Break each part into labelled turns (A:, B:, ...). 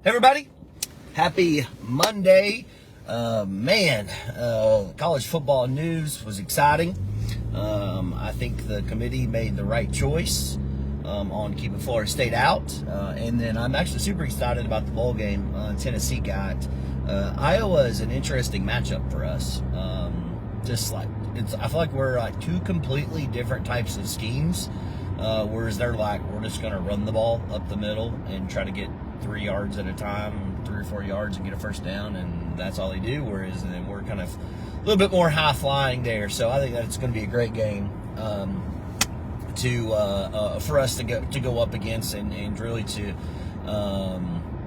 A: Hey everybody, happy Monday. College football news was exciting. I think the committee made the right choice on keeping Florida State out. And then I'm actually super excited about the bowl game Tennessee got. Iowa is an interesting matchup for us. I feel like we're like two completely different types of schemes. Whereas they're like, we're just going to run the ball up the middle and try to get 3 yards at a time, 3 or 4 yards, and get a first down, and that's all they do. Whereas then we're kind of a little bit more high flying there. So I think that it's going to be a great game for us to go up against and really to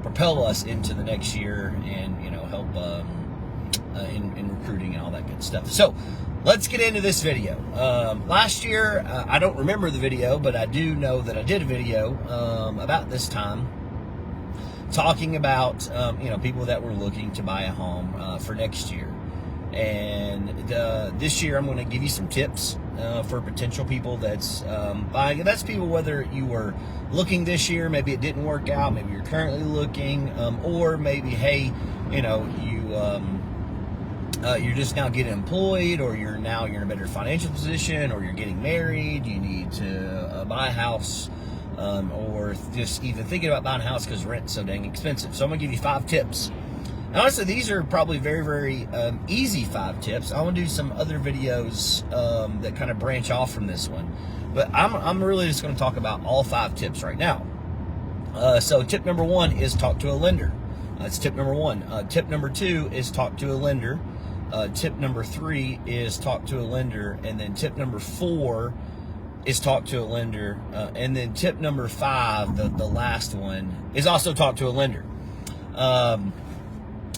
A: propel us into the next year and help in recruiting and all that good stuff. So let's get into this video. Last year, I don't remember the video, but I do know that I did a video about this time talking about people that were looking to buy a home for next year. And this year, I'm going to give you some tips for potential people that's buying. That's people whether you were looking this year, maybe it didn't work out, maybe you're currently looking, or maybe, hey, you're just now getting employed, or you're in a better financial position, or you're getting married, you need to buy a house, or just even thinking about buying a house because rent's so dang expensive. So I'm going to give you 5 tips. And honestly, these are probably very, very easy 5 tips. I want to do some other videos that kind of branch off from this one. But I'm really just going to talk about all 5 tips right now. So tip number 1 is talk to a lender. That's tip number 1. Tip number 2 is talk to a lender. Tip number 3 is talk to a lender. And then tip number 4 is talk to a lender. And then tip number 5, the last one, is also talk to a lender.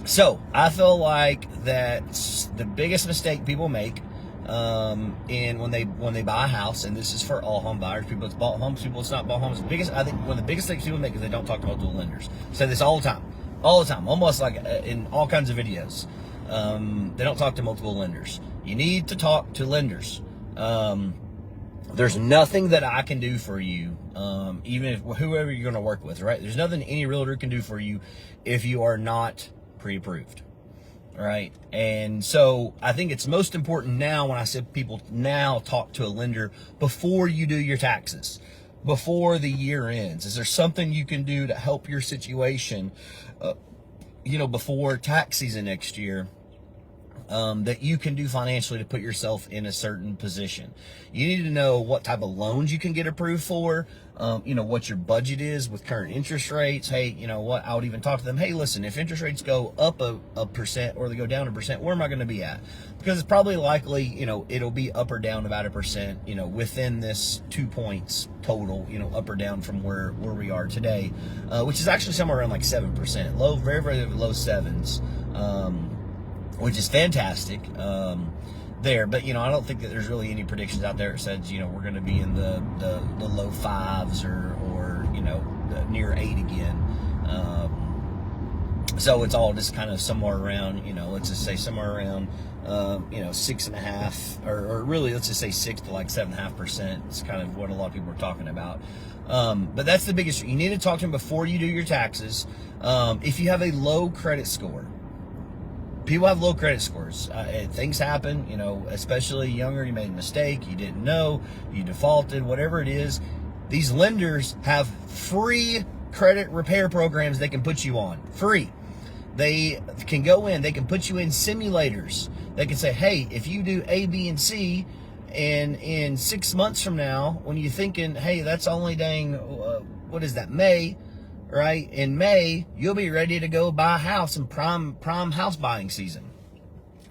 A: So I feel like that's the biggest mistake people make when they buy a house, and this is for all home buyers, people that's bought homes, people that's not bought homes. I think one of the biggest mistakes people make is they don't talk to multiple lenders. I say this all the time, almost like in all kinds of videos. They don't talk to multiple lenders. You need to talk to lenders. There's nothing that I can do for you, even if whoever you're going to work with, right? There's nothing any realtor can do for you if you are not pre-approved, right? And so I think it's most important now when I said people now talk to a lender before you do your taxes, before the year ends. Is there something you can do to help your situation, before tax season next year? That you can do financially to put yourself in a certain position. You need to know what type of loans you can get approved for, what your budget is with current interest rates. Hey, I would even talk to them. Hey, listen, if interest rates go up a percent or they go down 1%, where am I going to be at? Because it's probably likely, it'll be up or down about 1%, within this 2 points total, up or down from where we are today, which is actually somewhere around like 7%, low, very, very low 7s. Which is fantastic there. But, I don't think that there's really any predictions out there that says, we're going to be in the low 5s or near 8 again. So it's all just kind of somewhere around, let's just say somewhere around, 6.5 or really let's just say 6 to like 7.5%. It's kind of what a lot of people are talking about. But that's the biggest. You need to talk to them before you do your taxes. If you have a low credit score, people have low credit scores. Things happen, especially younger. You made a mistake, you didn't know, you defaulted, whatever it is. These lenders have free credit repair programs they can put you on. Free. They can go in, they can put you in simulators. They can say, hey, if you do A, B, and C, and in 6 months from now, when you're thinking, hey, that's only May, right? In May, you'll be ready to go buy a house in prime house buying season,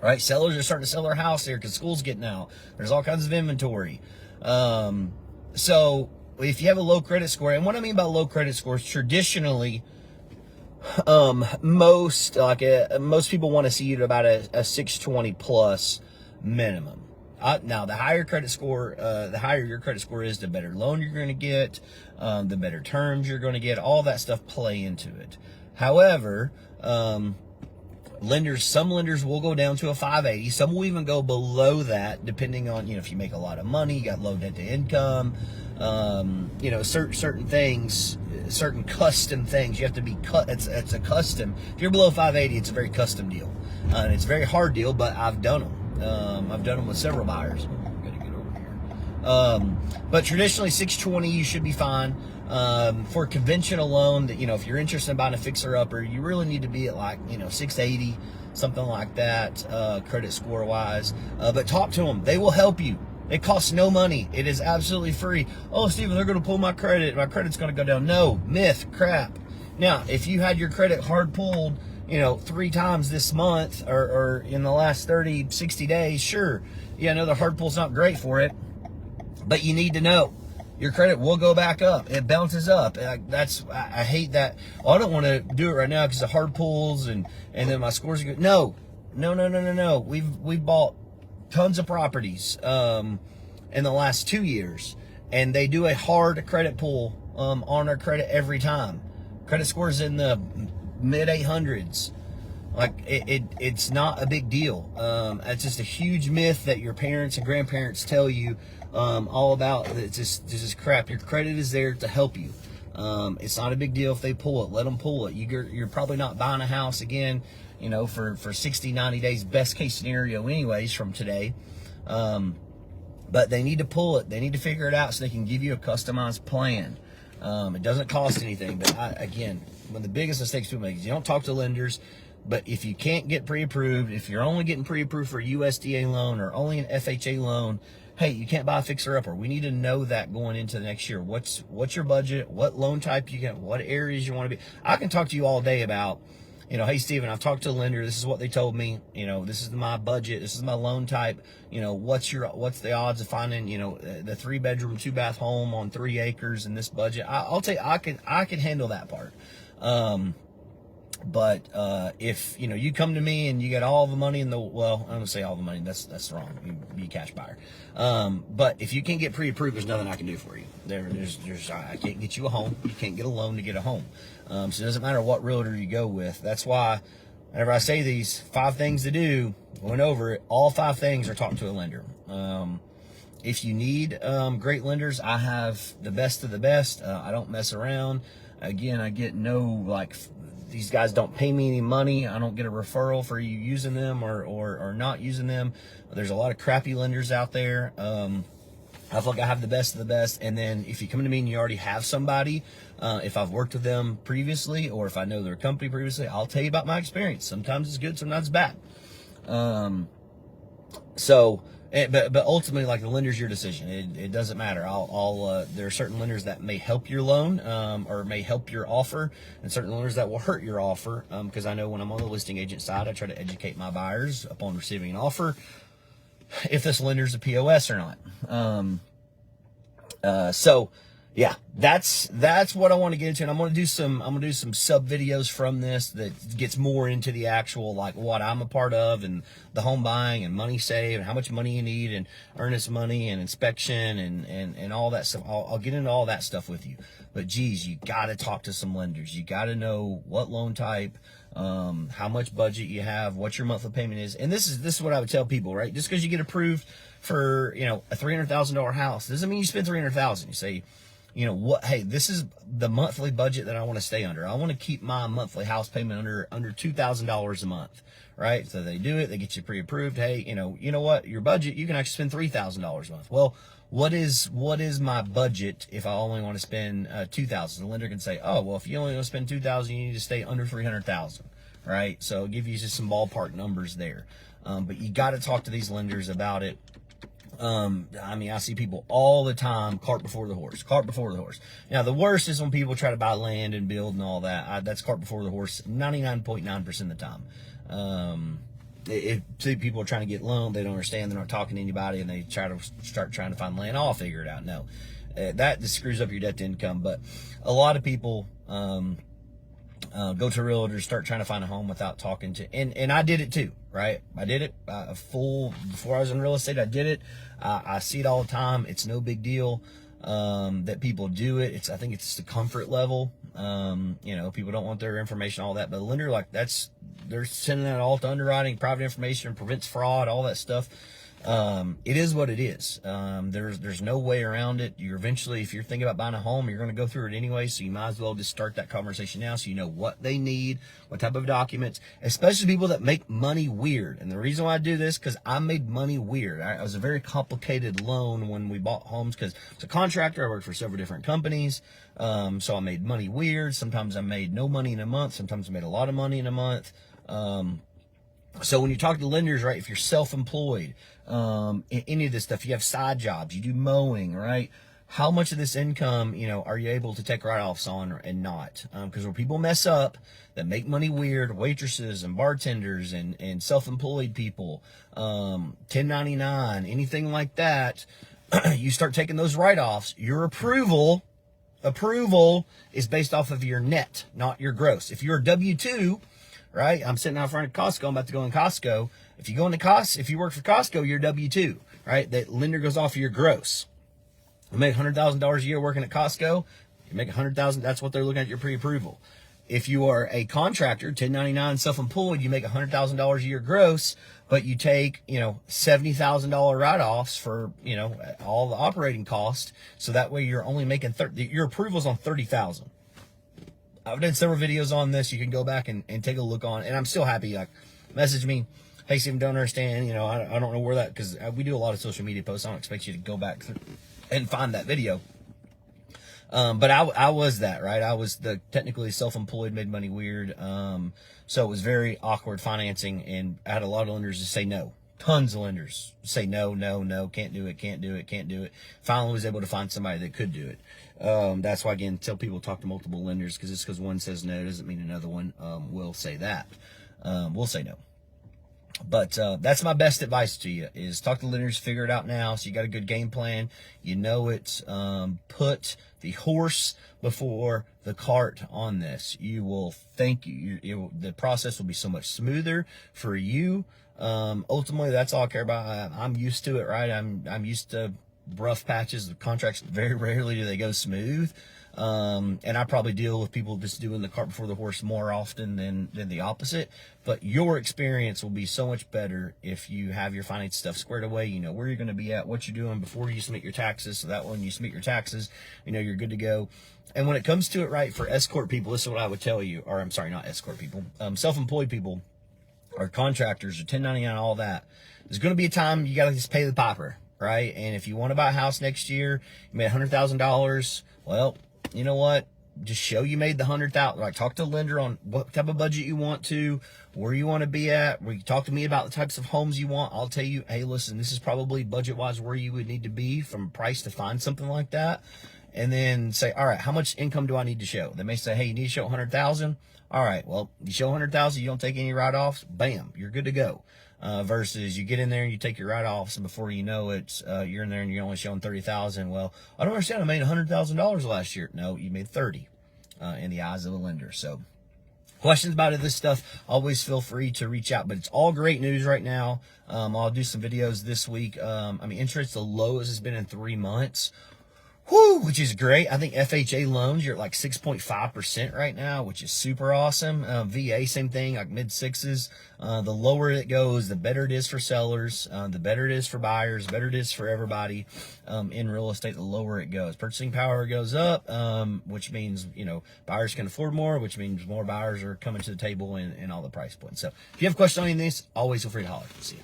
A: right? Sellers are starting to sell their house here because school's getting out. There's all kinds of inventory. So if you have a low credit score, and what I mean by low credit scores, traditionally, most people want to see you at about a 620 plus minimum. Now, the higher your credit score is, the better loan you're going to get, the better terms you're going to get. All that stuff play into it. However, some lenders will go down to a 580. Some will even go below that, depending on if you make a lot of money, you got low debt to income, You know, certain things, certain custom things. You have to be cut. It's a custom. If you're below 580, it's a very custom deal, and it's a very hard deal. But I've done them. I've done them with several buyers. Gotta get over here. But traditionally 620, you should be fine. For a conventional loan, that, you know, if you're interested in buying a fixer upper, you really need to be at like, you know, 680, something like that, credit score wise. But talk to them. They will help you. It costs no money. It is absolutely free. Oh, Steven, they're going to pull my credit. My credit's going to go down. No, myth, crap. Now, if you had your credit hard pulled, you know, 3 times this month or in the last 30, 60 days, sure. Yeah, I know the hard pull's not great for it, but you need to know your credit will go back up. It bounces up. I hate that. Oh, I don't want to do it right now because the hard pulls and then my scores are good. No. We've bought tons of properties in the last 2 years, and they do a hard credit pull on our credit every time. Credit scores in the mid 800s. Like it's not a big deal. It's just a huge myth that your parents and grandparents tell you all about. It's just crap. Your credit is there to help you. It's not a big deal if they pull it. Let them pull it. You're probably not buying a house again, you know, for 60, 90 days, best case scenario anyways from today. But they need to pull it. They need to figure it out so they can give you a customized plan. It doesn't cost anything. But again, one of the biggest mistakes people make is you don't talk to lenders. But if you can't get pre-approved, if you're only getting pre-approved for a USDA loan or only an FHA loan, hey, you can't buy a fixer-upper. We need to know that going into the next year. What's your budget? What loan type you get? What areas you want to be? I can talk to you all day about, you know, hey, Steven, I've talked to a lender. This is what they told me. You know, this is my budget. This is my loan type. You know, what's the odds of finding, you know, the 3-bedroom, 2-bath home on 3 acres in this budget? I'll tell you, I can handle that part. But if, you know, you come to me and you got all the money in the, well, I'm gonna say all the money, that's wrong. You be a cash buyer. But if you can't get pre-approved, there's nothing I can do for you. I can't get you a home. You can't get a loan to get a home. So it doesn't matter what realtor you go with. That's why whenever I say these 5 things to do, going over it, all 5 things are talking to a lender. If you need great lenders, I have the best of the best. I don't mess around. Again, I get no, like, these guys don't pay me any money. I don't get a referral for you using them or not using them. There's a lot of crappy lenders out there. I feel like I have the best of the best. And then if you come to me and you already have somebody, if I've worked with them previously or if I know their company previously, I'll tell you about my experience. Sometimes it's good, sometimes it's bad. But ultimately, like, the lender's your decision. It doesn't matter. There are certain lenders that may help your loan, or may help your offer, and certain lenders that will hurt your offer. Because I know when I'm on the listing agent side, I try to educate my buyers upon receiving an offer if this lender's a POS or not. So yeah, that's what I want to get into, and I'm gonna do some sub videos from this that gets more into the actual, like, what I'm a part of and the home buying and money saved and how much money you need and earnest money and inspection and all that stuff. I'll get into all that stuff with you. But geez, you got to talk to some lenders. You got to know what loan type, how much budget you have, what your monthly payment is. And this is what I would tell people, right? Just because you get approved for, you know, a $300,000 house doesn't mean you spend $300,000. You say, you know what, hey, this is the monthly budget that I want to stay under. I want to keep my monthly house payment under $2,000 a month, right? So they do it, they get you pre-approved. Hey, you know what, your budget, you can actually spend $3,000 a month. Well, what is my budget if I only want to spend $2,000? The lender can say, oh, well, if you only want to spend $2,000, you need to stay under $300,000, right? So I'll give you just some ballpark numbers there. But you got to talk to these lenders about it. I mean, I see people all the time, cart before the horse. Now, the worst is when people try to buy land and build and all that. That's cart before the horse 99.9% of the time. If people are trying to get loans, they don't understand, they're not talking to anybody, and they start trying to find land, I'll figure it out. No, that just screws up your debt to income. But a lot of people go to realtors, start trying to find a home without talking to, and I did it too, right? I did it before I was in real estate. I did it. I see it all the time. It's no big deal that people do it. I think it's just a comfort level. You know, people don't want their information, all that, but the lender, like, they're sending that all to underwriting, private information, prevents fraud, all that stuff. It is what it is. There's no way around it. You're eventually, if you're thinking about buying a home, you're going to go through it anyway. So you might as well just start that conversation now, so you know what they need, what type of documents, especially people that make money weird. And the reason why I do this, because I made money weird. It was a very complicated loan when we bought homes, because as a contractor, I worked for several different companies. So I made money weird. Sometimes I made no money in a month. Sometimes I made a lot of money in a month. So when you talk to lenders, right, if you're self-employed, any of this stuff, you have side jobs, you do mowing, right? How much of this income, are you able to take write-offs on and not? Because where people mess up that make money weird, waitresses and bartenders and self-employed people, 1099, anything like that, you start taking those write-offs, your approval is based off of your net, not your gross. If you're a W-2, right? I'm sitting out front of Costco. I'm about to go in Costco. If you go into Costco, if you work for Costco, you're W-2, right? That lender goes off of your gross. You make $100,000 a year working at Costco. You make $100,000. That's what they're looking at your pre-approval. If you are a contractor, 1099, self-employed, you make $100,000 a year gross, but you take, $70,000 write-offs for, all the operating costs. So that way you're only making your approval's on $30,000. I've done several videos on this. You can go back and take a look on, and I'm still happy. Like, message me, hey, Stephen, don't understand. I don't know where that, because we do a lot of social media posts. I don't expect you to go back and find that video. But I was that, right? I was the technically self-employed, made money weird. So it was very awkward financing, and I had a lot of lenders just say no. Tons of lenders say no, can't do it. Finally was able to find somebody that could do it. That's why, again, tell people talk to multiple lenders, because just because one says no doesn't mean another one will say that. We'll say no. But that's my best advice to you, is talk to lenders, figure it out now, so you got a good game plan. You know it. Put the horse before the cart on this. You will thank you. The process will be so much smoother for you. Ultimately, that's all I care about. I'm used to it, right? I'm used to rough patches. The contracts, very rarely do they go smooth. And I probably deal with people just doing the cart before the horse more often than the opposite. But your experience will be so much better if you have your finance stuff squared away. You know where you're going to be at, what you're doing before you submit your taxes. So that when you submit your taxes, you're good to go. And when it comes to it, right, for escort people, this is what I would tell you, or I'm sorry, not escort people, self-employed people, or contractors, or 1099, all that. There's going to be a time you got to just pay the piper, right? And if you want to buy a house next year, you made $100,000, well, you know what? Just show you made the $100,000. Like, talk to a lender on what type of budget you want to, where you want to be at. Where you talk to me about the types of homes you want. I'll tell you, hey, listen, this is probably budget-wise where you would need to be from price to find something like that. And then say, all right, how much income do I need to show? They may say, hey, you need to show $100,000. All right, well, you show $100,000, you don't take any write-offs, bam, you're good to go. Versus you get in there and you take your write-offs, and before you know it, you're in there and you're only showing $30,000. Well, I don't understand. I made $100,000 last year. No, you made 30 in the eyes of a lender. So, questions about this stuff, always feel free to reach out. But it's all great news right now. I'll do some videos this week. Interest the lowest has been in 3 months. Whew, which is great. I think FHA loans, you're at like 6.5% right now, which is super awesome. VA, same thing, like mid-sixes. The lower it goes, the better it is for sellers, the better it is for buyers, the better it is for everybody in real estate, the lower it goes. Purchasing power goes up, which means, buyers can afford more, which means more buyers are coming to the table in all the price points. So if you have questions on any of this, always feel free to holler. See you.